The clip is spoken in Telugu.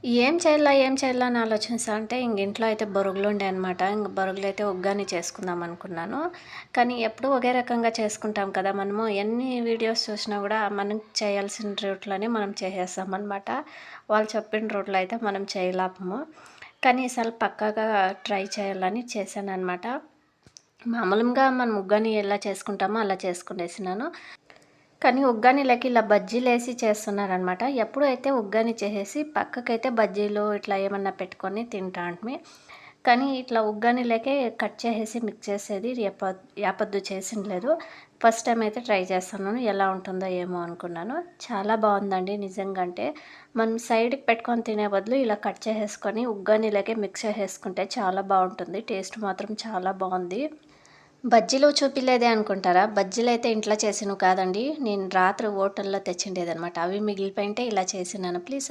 ఏం చేయాలా అని ఆలోచిస్తా అంటే ఇంట్లో అయితే బొరుగులుండే అనమాట. బొరుగులైతే ఉగ్గాని చేసుకుందాం అనుకున్నాను. కానీ ఎప్పుడూ ఒకే రకంగా చేసుకుంటాం కదా! మనము ఎన్ని వీడియోస్ చూసినా గూడా మనం చేయాల్సిన రూట్‌లోనే మనం చేసేస్తామనమాట. వాళ్ళు చెప్పిన రూట్‌లో అయితే మనం చేయలేము. కానీ ఈసారి పక్కాగా ట్రై చేయాలని చేశాననమాట. మామూలుగా మనం ఉగ్గాని ఎలా చేసుకుంటామో అలా చేసుకునేసినాను. కానీ ఉగ్గానీలకి ఇలా బజ్జీలేసి చేస్తున్నారనమాట. ఎప్పుడు అయితే ఉగ్గాని చేసేసి పక్కకైతే బజ్జీలు ఇట్లా ఏమన్నా పెట్టుకొని తింటాంటిమి. కానీ ఇట్లా ఉగ్గానీలకే కట్ చేసేసి మిక్స్ చేసేది యాపద్దు చేసిండ్లేదు. ఫస్ట్ టైమ్ అయితే ట్రై చేస్తున్నాను. ఎలా ఉంటుందో ఏమో అనుకున్నాను. చాలా బావుందండి నిజంగంటే. మనం సైడ్‌కి పెట్టుకొని తినే బదులు ఇలా కట్ చేసేసుకొని ఉగ్గానీలకే మిక్స్ చేసేసుకుంటే చాలా బావుంటుంది. టేస్ట్ మాత్రం చాలా బావుంది. బజ్జీలు చూపిలేదే అనుకుంటారా? బజ్జీలయితే ఇంట్లో చేసినవి కాదండి. నేను రాత్రి హోటల్‌లో తెచ్చిండేదనమాట. అవి మిగిలిపోయుంటే ఇలా చేసినాను. ప్లీజ్